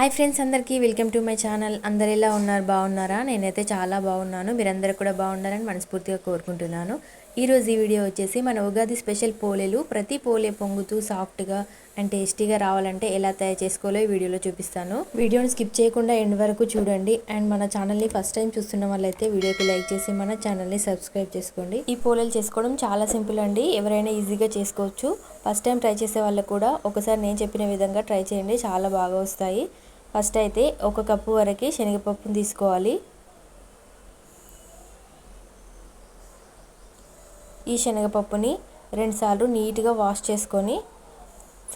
Hi friends, అందరికీ welcome to my channel. అందరు ఎలా ఉన్నారు? బాగున్నారా? నేనైతే చాలా బాగున్నాను. మీరందరూ కూడా బాగుండాలని మనస్ఫూర్తిగా కోరుకుంటున్నాను. ఈరోజు ఈ వీడియో వచ్చేసి మన ఉగాది స్పెషల్ పోలేలు. ప్రతి పోలే పొంగుతూ సాఫ్ట్గా అండ్ టేస్టీగా రావాలంటే ఎలా తయారు చేసుకోవాలో ఈ వీడియోలో చూపిస్తాను. వీడియోని స్కిప్ చేయకుండా ఎండ్ వరకు చూడండి. అండ్ మన ఛానల్ని ఫస్ట్ టైం చూస్తున్న వాళ్ళైతే వీడియోకి లైక్ చేసి మన ఛానల్ని సబ్స్క్రైబ్ చేసుకోండి. ఈ పోలేలు చేసుకోవడం చాలా సింపుల్ అండి. ఎవరైనా ఈజీగా చేసుకోవచ్చు. ఫస్ట్ టైం ట్రై చేసే వాళ్ళకు కూడా ఒకసారి నేను చెప్పిన విధంగా ట్రై చేయండి, చాలా బాగా వస్తాయి. ఫస్ట్ అయితే 1 కప్పు వరకు శనగపప్పును తీసుకోవాలి. ఈ శనగపప్పుని 2 సార్లు నీట్గా వాష్ చేసుకొని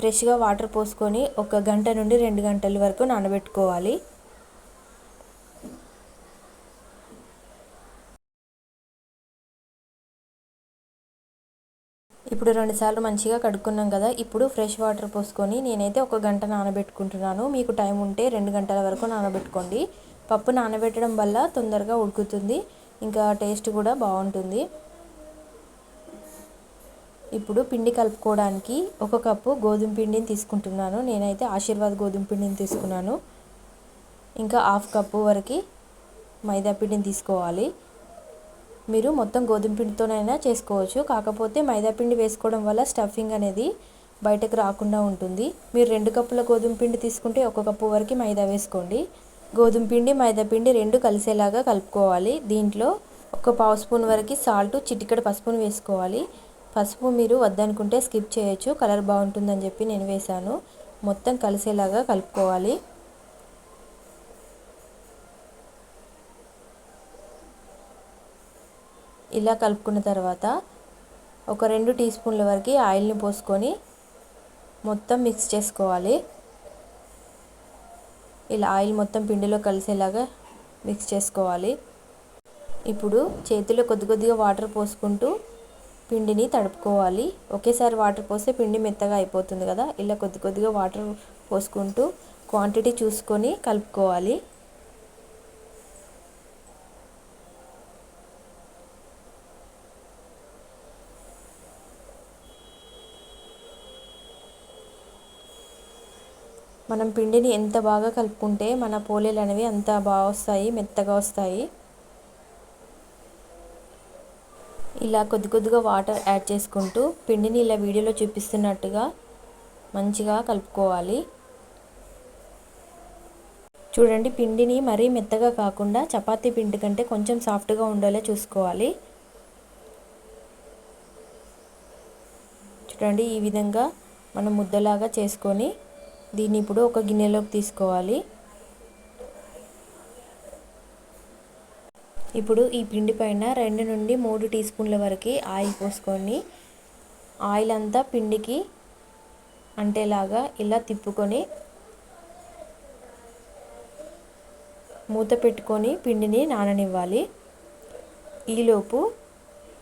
ఫ్రెష్గా వాటర్ పోసుకొని 1 గంట నుండి 2 గంటల వరకు నానబెట్టుకోవాలి. ఇప్పుడు 2 సార్లు మంచిగా కడుక్కున్నాం కదా. ఇప్పుడు ఫ్రెష్ వాటర్ పోసుకొని నేనైతే 1 గంట నానబెట్టుకుంటున్నాను. మీకు టైం ఉంటే 2 గంటల వరకు నానబెట్టుకోండి. పప్పు నానబెట్టడం వల్ల తొందరగా ఉడుకుతుంది, ఇంకా టేస్ట్ కూడా బాగుంటుంది. ఇప్పుడు పిండి కలుపుకోవడానికి 1 కప్పు గోధుమ పిండిని తీసుకుంటున్నాను. నేనైతే ఆశీర్వాద్ గోధుమ పిండిని తీసుకున్నాను. ఇంకా 1/2 కప్పు వరకు మైదా పిండిని తీసుకోవాలి. మీరు మొత్తం గోధుమ పిండితోనైనా చేసుకోవచ్చు, కాకపోతే మైదా పిండి వేసుకోవడం వల్ల స్టఫింగ్ అనేది బయటకు రాకుండా ఉంటుంది. మీరు 2 కప్పుల గోధుమ పిండి తీసుకుంటే 1 కప్పు వరకు మైదా వేసుకోండి. గోధుమ పిండి మైదా పిండి 2 కలిసేలాగా కలుపుకోవాలి. దీంట్లో 1/2 స్పూన్ వరకు సాల్ట్, చిటికెడు పసుపును వేసుకోవాలి. పసుపు మీరు వద్దనుకుంటే స్కిప్ చేయొచ్చు, కలర్ బాగుంటుందని చెప్పి నేను వేసాను. మొత్తం కలిసేలాగా కలుపుకోవాలి. ఇలా కలుపుకున్న తర్వాత ఒక 2 టీ స్పూన్ల వరకు ఆయిల్ని పోసుకొని మొత్తం మిక్స్ చేసుకోవాలి. ఇలా ఆయిల్ మొత్తం పిండిలో కలిసేలాగా మిక్స్ చేసుకోవాలి. ఇప్పుడు చేతిలో కొద్దిగా వాటర్ పోసుకుంటూ పిండిని తడుపుకోవాలి. ఒకేసారి వాటర్ పోస్తే పిండి మెత్తగా అయిపోతుంది కదా. ఇలా కొద్దిగా వాటర్ పోసుకుంటూ క్వాంటిటీ చూసుకొని కలుపుకోవాలి. మనం పిండిని ఎంత బాగా కలుపుకుంటే మన పోలేలు అనేవి అంత బాగా వస్తాయి, మెత్తగా వస్తాయి. ఇలా కొద్దిగా వాటర్ యాడ్ చేసుకుంటూ పిండిని ఇలా వీడియోలో చూపిస్తున్నట్టుగా మంచిగా కలుపుకోవాలి. చూడండి, పిండిని మరీ మెత్తగా కాకుండా చపాతీ పిండి కంటే కొంచెం సాఫ్ట్గా ఉండేలా చూసుకోవాలి. చూడండి, ఈ విధంగా మనం ముద్దలాగా చేసుకొని దీన్ని ఇప్పుడు ఒక గిన్నెలోకి తీసుకోవాలి. ఇప్పుడు ఈ పిండి పైన 2 నుండి 3 టీ స్పూన్ల వరకు ఆయిల్ పోసుకొని ఆయిల్ అంతా పిండికి అంటేలాగా ఇలా తిప్పుకొని మూత పెట్టుకొని పిండిని నాననివ్వాలి. ఈలోపు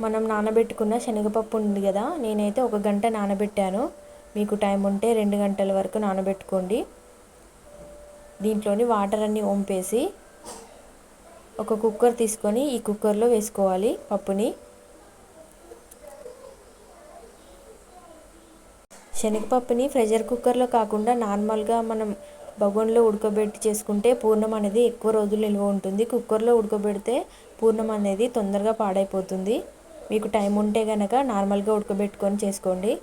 మనం నానబెట్టుకున్న శనగపప్పు ఉంది కదా, నేనైతే 1 గంట నానబెట్టాను. మీకు టైం ఉంటే 2 గంటల వరకు నానబెట్టుకోండి. దీంట్లోని వాటర్ అన్నీ వంపేసి ఒక కుక్కర్ తీసుకొని ఈ కుక్కర్లో వేసుకోవాలి పప్పుని. శనగపప్పుని ప్రెషర్ కుక్కర్లో కాకుండా నార్మల్గా మనం బగోన్లో ఉడకబెట్టి చేసుకుంటే పూర్ణం అనేది ఎక్కువ రోజులు నిల్వ ఉంటుంది. కుక్కర్లో ఉడకబెడితే పూర్ణం అనేది తొందరగా పాడైపోతుంది. మీకు టైం ఉంటే కనుక నార్మల్గా ఉడకబెట్టుకొని చేసుకోండి.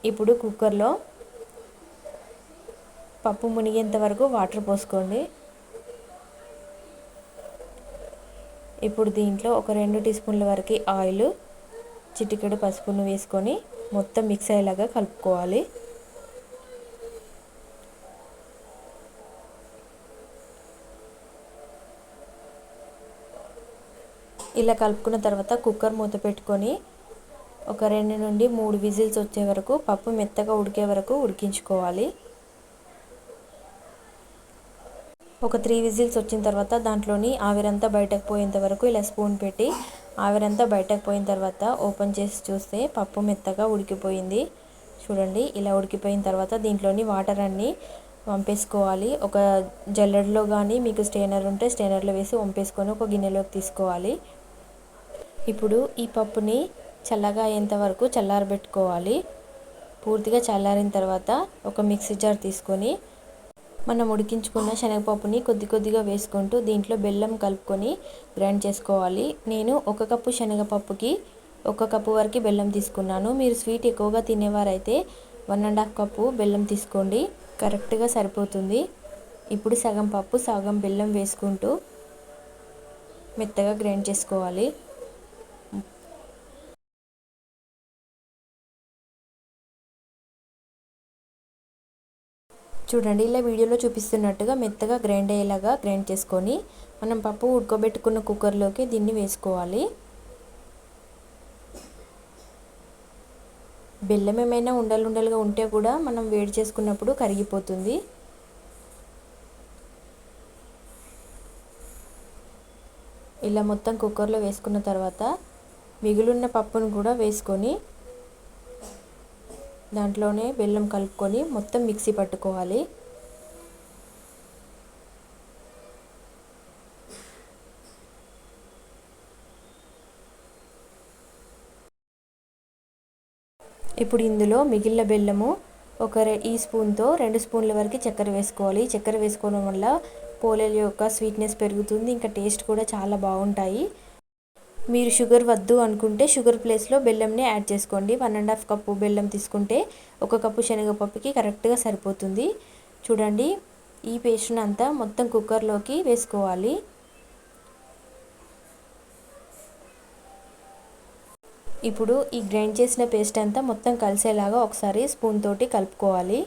ఇప్పుడు కుక్కర్లో పప్పు మునిగేంత వరకు వాటర్ పోసుకోండి. ఇప్పుడు దీంట్లో ఒక 2 టీ స్పూన్ల వరకు ఆయిల్, చిటికెడు పసుపును వేసుకొని మొత్తం మిక్స్ అయ్యేలాగా కలుపుకోవాలి. ఇలా కలుపుకున్న తర్వాత కుక్కర్ మూత పెట్టుకొని ఒక 2 నుండి 3 విజిల్స్ వచ్చే వరకు పప్పు మెత్తగా ఉడికే వరకు ఉడికించుకోవాలి. ఒక 3 విజిల్స్ వచ్చిన తర్వాత దాంట్లోని ఆవిరంతా బయటకు పోయేంత వరకు ఇలా స్పూన్ పెట్టి ఆవిరంతా బయటకు పోయిన తర్వాత ఓపెన్ చేసి చూస్తే పప్పు మెత్తగా ఉడికిపోయింది. చూడండి, ఇలా ఉడికిపోయిన తర్వాత దీంట్లోని వాటర్ అన్నీ వంపేసుకోవాలి. ఒక జల్లెడలో కానీ మీకు స్టెయినర్ ఉంటే స్టెయినర్లో వేసి వంపేసుకొని ఒక గిన్నెలోకి తీసుకోవాలి. ఇప్పుడు ఈ పప్పుని చల్లగా అయ్యేంత వరకు చల్లారబెట్టుకోవాలి. పూర్తిగా చల్లారిన తర్వాత ఒక మిక్సీ జార్ తీసుకొని మనం ఉడికించుకున్న శనగపప్పుని కొద్ది కొద్దిగా వేసుకుంటూ దీంట్లో బెల్లం కలుపుకొని గ్రైండ్ చేసుకోవాలి. నేను 1 కప్పు శనగపప్పుకి 1 కప్పు వరకు బెల్లం తీసుకున్నాను. మీరు స్వీట్ ఎక్కువగా తినేవారైతే 1½ కప్పు బెల్లం తీసుకోండి, కరెక్ట్గా సరిపోతుంది. ఇప్పుడు సగం పప్పు సగం బెల్లం వేసుకుంటూ మెత్తగా గ్రైండ్ చేసుకోవాలి. చూడండి, ఇలా వీడియోలో చూపిస్తున్నట్టుగా మెత్తగా గ్రైండ్ అయ్యేలాగా గ్రైండ్ చేసుకొని మనం పప్పు ఉడకబెట్టుకున్న కుక్కర్లోకి దీన్ని వేసుకోవాలి. బెల్లం ఏమైనా ఉండలుగా ఉంటే కూడా మనం వేడి చేసుకున్నప్పుడు కరిగిపోతుంది. ఇలా మొత్తం కుక్కర్లో వేసుకున్న తర్వాత మిగిలిన పప్పును కూడా వేసుకొని దాంట్లోనే బెల్లం కలుపుకొని మొత్తం మిక్సీ పట్టుకోవాలి. ఇప్పుడు ఇందులో మిగిలిన బెల్లము ఈ స్పూన్తో 2 స్పూన్ల వరకు చక్కెర వేసుకోవాలి. చక్కెర వేసుకోవడం వల్ల పోలేల యొక్క స్వీట్నెస్ పెరుగుతుంది, ఇంకా టేస్ట్ కూడా చాలా బాగుంటాయి. మీరు షుగర్ వద్దు అనుకుంటే షుగర్ ప్లేస్లో బెల్లంని యాడ్ చేసుకోండి. 1½ కప్పు బెల్లం తీసుకుంటే 1 కప్పు శనగపప్పుకి కరెక్ట్గా సరిపోతుంది. చూడండి, ఈ పేస్ట్ని అంతా మొత్తం కుక్కర్లోకి వేసుకోవాలి. ఇప్పుడు ఈ గ్రైండ్ చేసిన పేస్ట్ అంతా మొత్తం కలిసేలాగా ఒకసారి స్పూన్ తోటి కలుపుకోవాలి.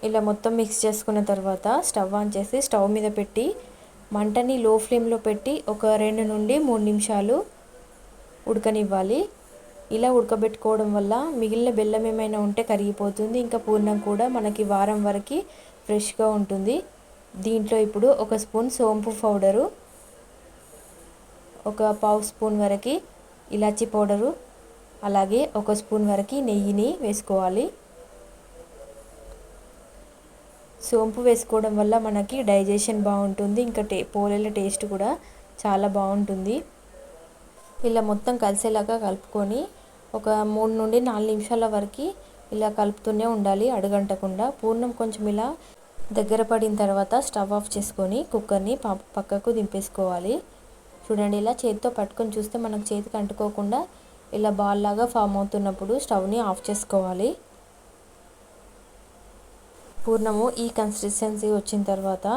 ఇలా మొత్తం మిక్స్ చేసుకున్న తర్వాత స్టవ్ ఆన్ చేసి స్టవ్ మీద పెట్టి మంటని లో ఫ్లేమ్లో పెట్టి ఒక 2 నుండి 3 నిమిషాలు ఉడకనివ్వాలి. ఇలా ఉడకబెట్టుకోవడం వల్ల మిగిలిన బెల్లం ఏమైనా ఉంటే కరిగిపోతుంది, ఇంకా పూర్ణం కూడా మనకి వారం వరకు ఫ్రెష్గా ఉంటుంది. దీంట్లో ఇప్పుడు 1 స్పూన్ సోంపు పౌడరు, 1/2 స్పూన్ వరకు ఇలాచీ పౌడరు, అలాగే 1 స్పూన్ వరకు నెయ్యిని వేసుకోవాలి. సోంపు వేసుకోవడం వల్ల మనకి డైజెషన్ బాగుంటుంది, ఇంకా పోలేల టేస్ట్ కూడా చాలా బాగుంటుంది. ఇలా మొత్తం కలిసేలాగా కలుపుకొని ఒక 3 నుండి 4 నిమిషాల వరకు ఇలా కలుపుతూనే ఉండాలి అడుగంటకుండా. పూర్ణం కొంచెం ఇలా దగ్గర పడిన తర్వాత స్టవ్ ఆఫ్ చేసుకొని కుక్కర్ని పక్కకు దింపేసుకోవాలి. చూడండి, ఇలా చేతితో పట్టుకొని చూస్తే మనకు చేతికి అంటుకోకుండా ఇలా బాల్ లాగా ఫామ్ అవుతున్నప్పుడు స్టవ్ని ఆఫ్ చేసుకోవాలి. పూర్ణము ఈ కన్సిస్టెన్సీ వచ్చిన తర్వాత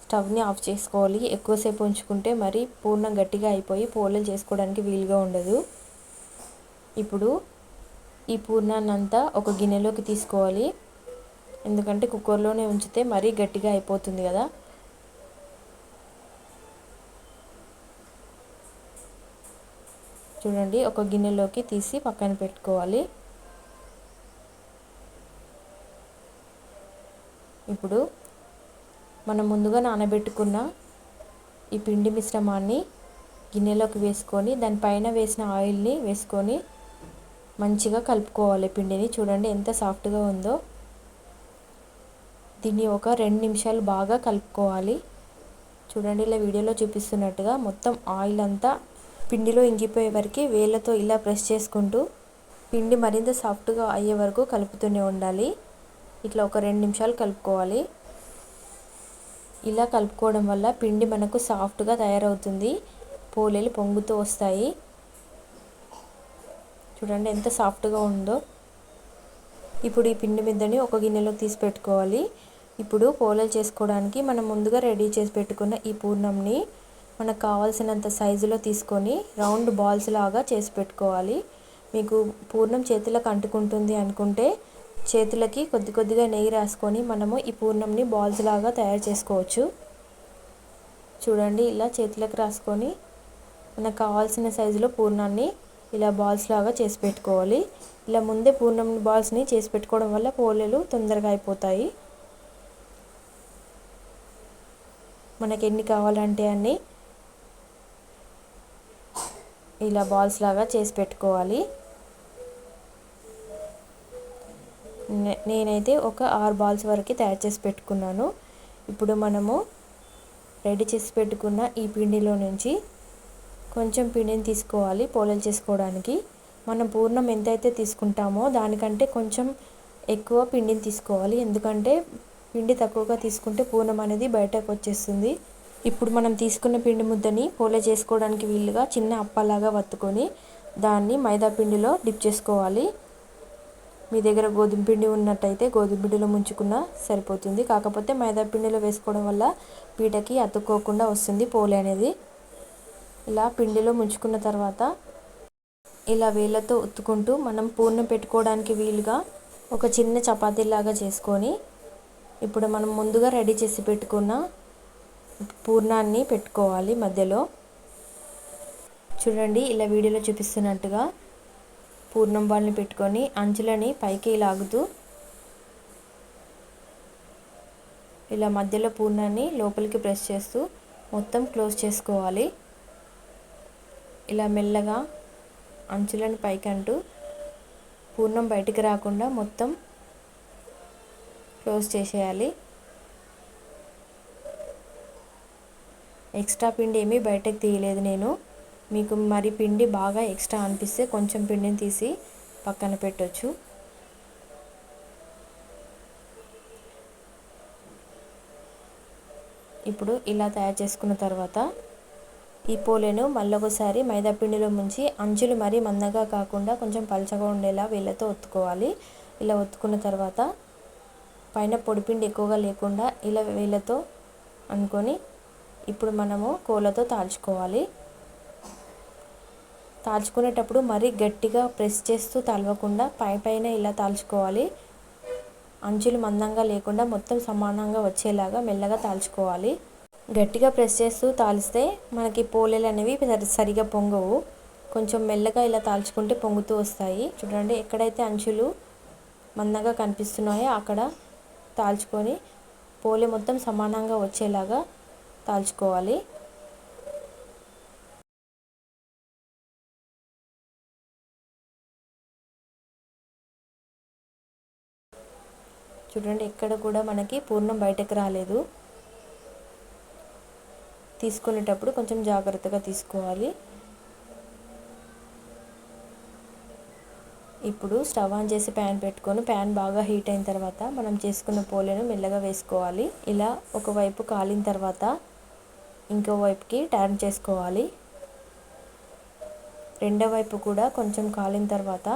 స్టవ్ని ఆఫ్ చేసుకోవాలి. ఎక్కువసేపు ఉంచుకుంటే మరి పూర్ణం గట్టిగా అయిపోయి పోలేలు చేసుకోవడానికి వీలుగా ఉండదు. ఇప్పుడు ఈ పూర్ణాన్ని అంతా ఒక గిన్నెలోకి తీసుకోవాలి, ఎందుకంటే కుక్కర్లోనే ఉంచితే మరీ గట్టిగా అయిపోతుంది కదా. చూడండి, ఒక గిన్నెలోకి తీసి పక్కన పెట్టుకోవాలి. ఇప్పుడు మనం ముందుగా నానబెట్టుకున్న ఈ పిండి మిశ్రమాన్ని గిన్నెలోకి వేసుకొని దానిపైన వేసిన ఆయిల్ని వేసుకొని మంచిగా కలుపుకోవాలి పిండిని. చూడండి ఎంత సాఫ్ట్గా ఉందో. దీన్ని ఒక 2 నిమిషాలు బాగా కలుపుకోవాలి. చూడండి, ఇలా వీడియోలో చూపిస్తున్నట్టుగా మొత్తం ఆయిల్ అంతా పిండిలో ఇంకిపోయే వరకు వేళ్ళతో ఇలా ప్రెస్ చేసుకుంటూ పిండి మరింత సాఫ్ట్గా అయ్యే వరకు కలుపుతూనే ఉండాలి. ఇట్లా ఒక 2 నిమిషాలు కలుపుకోవాలి. ఇలా కలుపుకోవడం వల్ల పిండి మనకు సాఫ్ట్గా తయారవుతుంది, పోలేలు పొంగుతూ వస్తాయి. చూడండి ఎంత సాఫ్ట్గా ఉందో. ఇప్పుడు ఈ పిండి ముద్దని ఒక గిన్నెలోకి తీసి పెట్టుకోవాలి. ఇప్పుడు పోలేలు చేసుకోవడానికి మనం ముందుగా రెడీ చేసి పెట్టుకున్న ఈ పూర్ణంని మనకు కావాల్సినంత సైజులో తీసుకొని రౌండ్ బాల్స్ లాగా చేసి పెట్టుకోవాలి. మీకు పూర్ణం చేతులకు అంటుకుంటుంది అనుకుంటే చేతులకి కొద్దిగా నెయ్యి రాసుకొని మనము ఈ పూర్ణంని బాల్స్ లాగా తయారు చేసుకోవచ్చు. చూడండి, ఇలా చేతులకు రాసుకొని మనకు కావాల్సిన సైజులో పూర్ణాన్ని ఇలా బాల్స్ లాగా చేసి పెట్టుకోవాలి. ఇలా ముందే పూర్ణం బాల్స్ని చేసి పెట్టుకోవడం వల్ల పోలేలు తొందరగా అయిపోతాయి. మనకి ఎన్ని కావాలంటే అన్ని ఇలా బాల్స్ లాగా చేసి పెట్టుకోవాలి. నేనైతే ఒక 6 బాల్స్ వరకు తయారు చేసి పెట్టుకున్నాను. ఇప్పుడు మనము రెడీ చేసి పెట్టుకున్న ఈ పిండిలో నుంచి కొంచెం పిండిని తీసుకోవాలి పోలేలు చేసుకోవడానికి. మనం పూర్ణం ఎంతైతే తీసుకుంటామో దానికంటే కొంచెం ఎక్కువ పిండిని తీసుకోవాలి, ఎందుకంటే పిండి తక్కువగా తీసుకుంటే పూర్ణం అనేది బయటకు వచ్చేస్తుంది. ఇప్పుడు మనం తీసుకున్న పిండి ముద్దని పోలే చేసుకోవడానికి వీలుగా చిన్న అప్పలాగా వత్తుకొని దాన్ని మైదా పిండిలో డిప్ చేసుకోవాలి. మీ దగ్గర గోధుమ పిండి ఉన్నట్టయితే గోధుమ పిండిలో ముంచుకున్నా సరిపోతుంది, కాకపోతే మైదా పిండిలో వేసుకోవడం వల్ల పీటకి అతుక్కోకుండా వస్తుంది పోలే అనేది. ఇలా పిండిలో ముంచుకున్న తర్వాత ఇలా వేళ్ళతో ఒత్తుకుంటూ మనం పూర్ణం పెట్టుకోవడానికి వీలుగా ఒక చిన్న చపాతీలాగా చేసుకొని ఇప్పుడు మనం ముందుగా రెడీ చేసి పెట్టుకున్న పూర్ణాన్ని పెట్టుకోవాలి మధ్యలో. చూడండి, ఇలా వీడియోలో చూపిస్తున్నట్టుగా పూర్ణం బాల్ని పెట్టుకొని అంచులని పైకి లాగుతూ ఇలా మధ్యలో పూర్ణాన్ని లోపలికి ప్రెస్ చేస్తూ మొత్తం క్లోజ్ చేసుకోవాలి. ఇలా మెల్లగా అంచులను పైకి అంటూ పూర్ణం బయటికి రాకుండా మొత్తం క్లోజ్ చేసేయాలి. ఎక్స్ట్రా పిండి ఏమీ బయటకు తీయలేదు నేను. మీకు మరి పిండి బాగా ఎక్స్ట్రా అనిపిస్తే కొంచెం పిండిని తీసి పక్కన పెట్టొచ్చు. ఇప్పుడు ఇలా తయారు చేసుకున్న తర్వాత ఈ పోలేను మళ్ళొకసారి మైదా పిండిలో ముంచి అంచులు మరీ మందంగా కాకుండా కొంచెం పలచగా ఉండేలా వేళ్ళతో ఒత్తుకోవాలి. ఇలా ఒత్తుకున్న తర్వాత పైన పొడిపిండి ఎక్కువగా లేకుండా ఇలా వేళ్ళతో అనుకొని ఇప్పుడు మనము కోలతో తాల్చుకోవాలి. తాల్చుకునేటప్పుడు మరీ గట్టిగా ప్రెస్ చేస్తూ తలవకుండా పైన ఇలా తాల్చుకోవాలి. అంచులు మందంగా లేకుండా మొత్తం సమానంగా వచ్చేలాగా మెల్లగా తాల్చుకోవాలి. గట్టిగా ప్రెస్ చేస్తూ తాలిస్తే మనకి పోలేలు అనేవి సరిగా పొంగవు. కొంచెం మెల్లగా ఇలా తాల్చుకుంటే పొంగుతూ వస్తాయి. చూడండి, ఎక్కడైతే అంచులు మందంగా కనిపిస్తున్నాయో అక్కడ తాల్చుకొని పోలే మొత్తం సమానంగా వచ్చేలాగా తాల్చుకోవాలి. చూడండి, ఎక్కడ కూడా మనకి పూర్ణం బయటకు రాలేదు. తీసుకునేటప్పుడు కొంచెం జాగ్రత్తగా తీసుకోవాలి. ఇప్పుడు స్టవ్ ఆన్ చేసి ప్యాన్ పెట్టుకొని ప్యాన్ బాగా హీట్ అయిన తర్వాత మనం చేసుకున్న పోలేను మెల్లగా వేసుకోవాలి. ఇలా ఒకవైపు కాలిన తర్వాత ఇంకో వైపుకి టర్న్ చేసుకోవాలి. రెండో వైపు కూడా కొంచెం కాలిన తర్వాత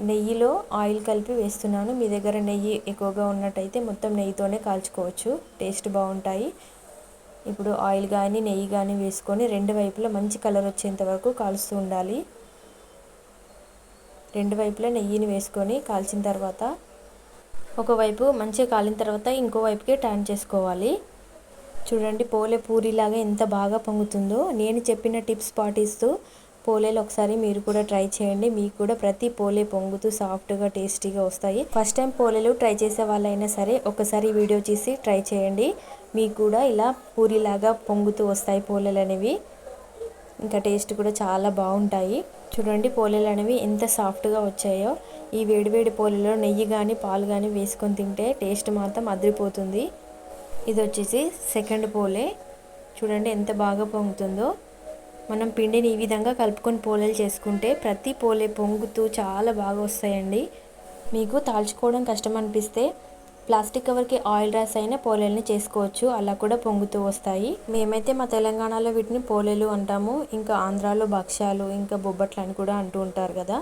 నెయ్యిలో ఆయిల్ కలిపి వేస్తున్నాను. మీ దగ్గర నెయ్యి ఎక్కువగా ఉన్నట్టయితే మొత్తం నెయ్యితోనే కాల్చుకోవచ్చు, టేస్ట్ బాగుంటాయి. ఇప్పుడు ఆయిల్ కానీ నెయ్యి కానీ వేసుకొని రెండు వైపులా మంచి కలర్ వచ్చేంత వరకు కాలుస్తూ ఉండాలి. రెండు వైపులా నెయ్యిని వేసుకొని కాల్చిన తర్వాత ఒకవైపు మంచిగా కాలిన తర్వాత ఇంకో వైపుకి టర్న్ చేసుకోవాలి. చూడండి, పోలే పూరిలాగా ఎంత బాగా పొంగుతుందో. నేను చెప్పిన టిప్స్ పాటిస్తూ పోలేలు ఒకసారి మీరు కూడా ట్రై చేయండి. మీకు కూడా ప్రతి పోలే పొంగుతూ సాఫ్ట్గా టేస్టీగా వస్తాయి. ఫస్ట్ టైం పోలేలు ట్రై చేసే వాళ్ళైనా సరే ఒకసారి వీడియో చేసి ట్రై చేయండి. మీకు కూడా ఇలా పూరిలాగా పొంగుతూ వస్తాయి పోలేలు అనేవి. ఇంకా టేస్ట్ కూడా చాలా బాగుంటాయి. చూడండి, పోలేలు అనేవి ఎంత సాఫ్ట్గా వచ్చాయో. ఈ వేడివేడి పోలేలో నెయ్యి కానీ పాలు కానీ వేసుకొని తింటే టేస్ట్ మాత్రం అదిరిపోతుంది. ఇది వచ్చేసి సెకండ్ పోలే. చూడండి ఎంత బాగా పొంగుతుందో. మనం పిండిని ఈ విధంగా కలుపుకొని పోలేలు చేసుకుంటే ప్రతి పోలే పొంగుతూ చాలా బాగా వస్తాయండి. మీకు తాల్చుకోవడం కష్టం అనిపిస్తే ప్లాస్టిక్ కవర్కి ఆయిల్ రాసి అయినా పోలేల్ని చేసుకోవచ్చు, అలా కూడా పొంగుతూ వస్తాయి. మేమైతే మా తెలంగాణలో వీటిని పోలేలు అంటాము. ఇంకా ఆంధ్రాలో భక్ష్యాలు ఇంకా బొబ్బట్లు అని కూడా అంటూ ఉంటారు కదా.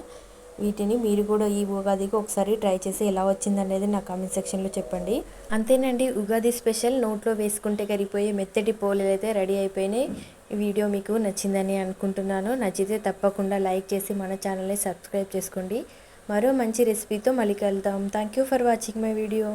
వీటిని మీరు కూడా ఈ ఉగాదికి ఒకసారి ట్రై చేసి ఎలా వచ్చిందనేది నా కామెంట్ సెక్షన్లో చెప్పండి. అంతేనండి, ఉగాది స్పెషల్ నోట్లో వేసుకుంటే కరిగిపోయే మెత్తటి పోలేలు అయితే రెడీ అయిపోయినాయి. ఈ వీడియో మీకు నచ్చిందని అనుకుంటున్నాను. నచ్చితే తప్పకుండా లైక్ చేసి మన ఛానల్ని సబ్స్క్రైబ్ చేసుకోండి. మరో మంచి రెసిపీతో మళ్ళీ కలుద్దాం. Thank you for watching my video.